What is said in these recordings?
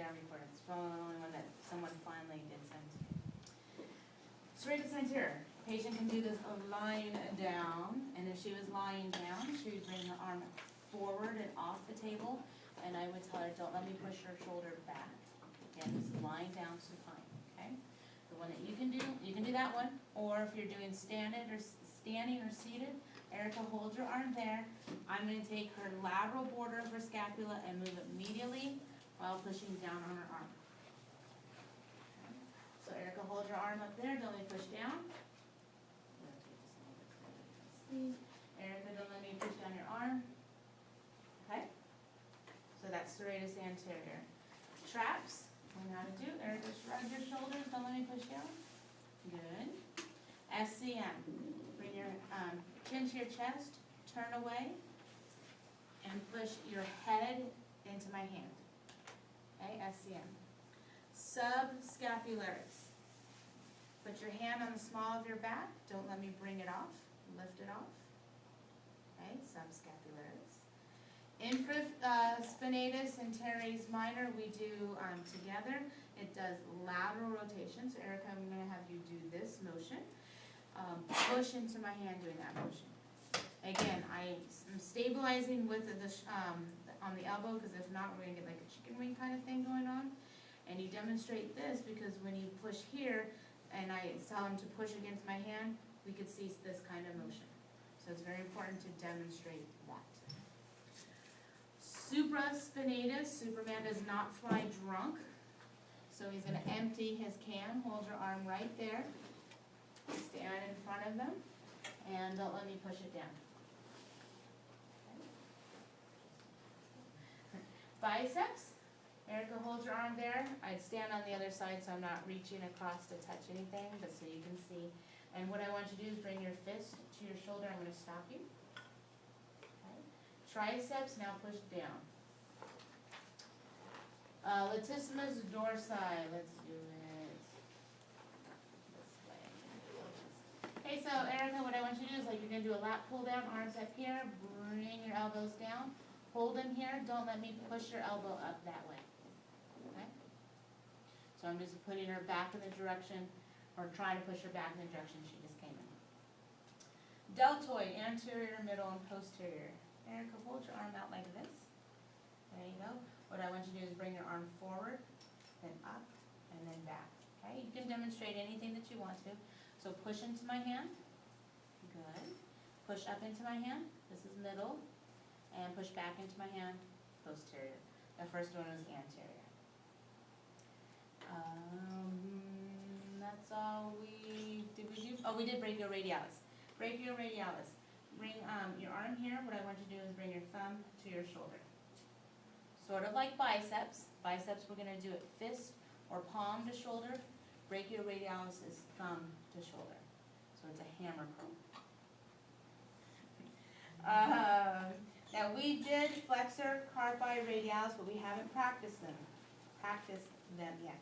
down before. It's probably the only one that someone finally did send to me. Serratus anterior. Patient can do this lying down, and if she was lying down, she would bring her arm forward and off the table, and I would tell her, don't let me push her shoulder back. Again, this is lying down supine, okay? The one that you can do that one, or if you're doing standing or seated, Erica, hold your arm there. I'm going to take her lateral border of her scapula and move it medially while pushing down on her arm. So Erica, hold your arm up there, don't let me push down. Erica, don't let me push down your arm. Okay? So that's serratus anterior. Traps, learn how to do. Erica, shrug your shoulders, don't let me push down. Good. SCM, bring your chin to your chest, turn away, and push your head into my hand. Okay, SCM. Subscapularis. Put your hand on the small of your back, don't let me bring it off, lift it off. Okay, subscapularis. Infraspinatus and teres minor, we do together. It does lateral rotation. So Erica, I'm going to have you do this motion. Push into my hand doing that motion. Again, I'm stabilizing with the on the elbow, because if not, we're going to get like a chicken wing kind of thing going on. And you demonstrate this because when you push here, and I tell him to push against my hand, we could see this kind of motion. So it's very important to demonstrate that. Supraspinatus, Superman does not fly drunk. So he's going to empty his can, hold your arm right there, stand in front of them, and don't let me push it down. Okay. Biceps, Erica, hold your arm there. I'd stand on the other side so I'm not reaching across to touch anything, but so you can see. And what I want you to do is bring your fist to your shoulder. I'm going to stop you. Okay. Triceps, now push down. Latissimus dorsi, let's do it this way. Okay, so Erica, what I want you to do is like you're going to do a lat pull down, arms up here, bring your elbows down, hold them here, don't let me push your elbow up that way. Okay? So I'm just putting her back in the direction, or trying to push her back in the direction she just came in. Deltoid, anterior, middle, and posterior. Erica, hold your arm out like this. There you go. What I want you to do is bring your arm forward, then up, and then back. Okay? You can demonstrate anything that you want to. So push into my hand. Good. Push up into my hand. This is middle. And push back into my hand, posterior. The first one was anterior. That's all did we do? Oh, we did brachioradialis. Brachioradialis. Bring your arm here. What I want you to do is bring your thumb to your shoulder. Sort of like biceps. Biceps, we're going to do it fist or palm to shoulder. Brachioradialis is thumb to shoulder. So it's a hammer curl. Now we did flexor carpi radialis, but we haven't practiced them yet.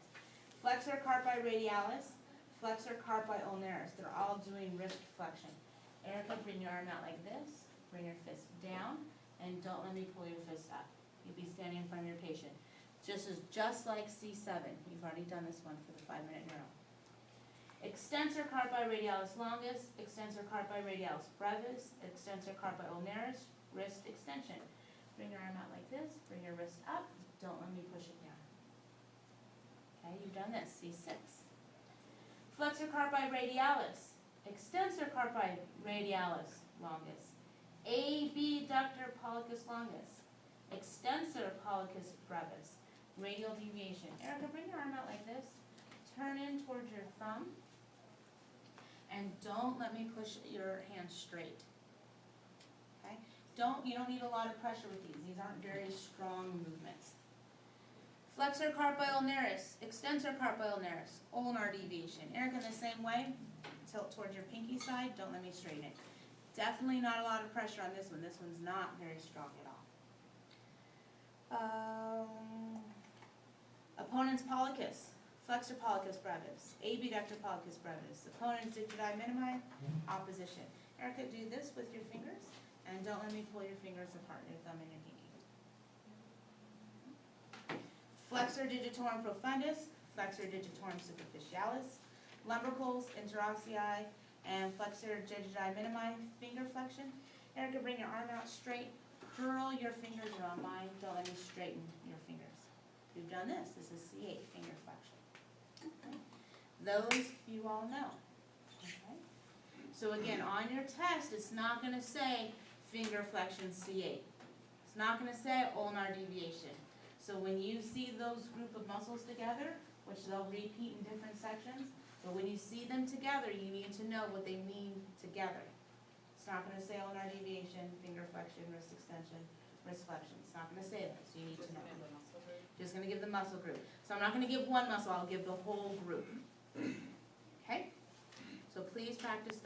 Flexor carpi radialis, flexor carpi ulnaris. They're all doing wrist flexion. Erica, bring your arm out like this. Bring your fist down, and don't let me pull your fist up. You'll be standing in front of your patient. Just like C7. You've already done this one for the 5-minute neuro. Extensor carpi radialis longus, extensor carpi radialis brevis, extensor carpi ulnaris, wrist extension. Bring your arm out like this, bring your wrist up, don't let me push it down. Okay, you've done this, C6. Flexor carpi radialis, extensor carpi radialis longus, abductor pollicis longus, extensor pollicis brevis, radial deviation. Erica, bring your arm out like this, turn in towards your thumb, and don't let me push your hand straight. Okay? You don't need a lot of pressure with these. These aren't very strong movements. Flexor carpi ulnaris, extensor carpi ulnaris, ulnar deviation. Erica, in the same way, tilt towards your pinky side, don't let me straighten it. Definitely not a lot of pressure on this one. This one's not very strong at all. Opponent's pollicis, flexor pollicis brevis, abductor pollicis brevis, opponent's digiti minimi, opposition. Erica, do this with your fingers, and don't let me pull your fingers apart, your thumb and your pinky. Flexor Flexor digitorum profundus, flexor digitorum superficialis, lumbricals, interossei, and flexor digiti minimi, finger flexion. Erica, bring your arm out straight, curl your fingers around mine, don't let me straighten your fingers. You've done this, this is C8, finger flexion. Okay. Those you all know. Okay. So again, on your test, it's not going to say finger flexion C8. It's not going to say ulnar deviation. So when you see those group of muscles together, which they'll repeat in different sections, but when you see them together, you need to know what they mean together. It's not going to say ulnar deviation, finger flexion, wrist extension, wrist flexion. It's not going to say that, so you need to know. Just going to give the muscle group. So I'm not going to give one muscle, I'll give the whole group. Okay? So please practice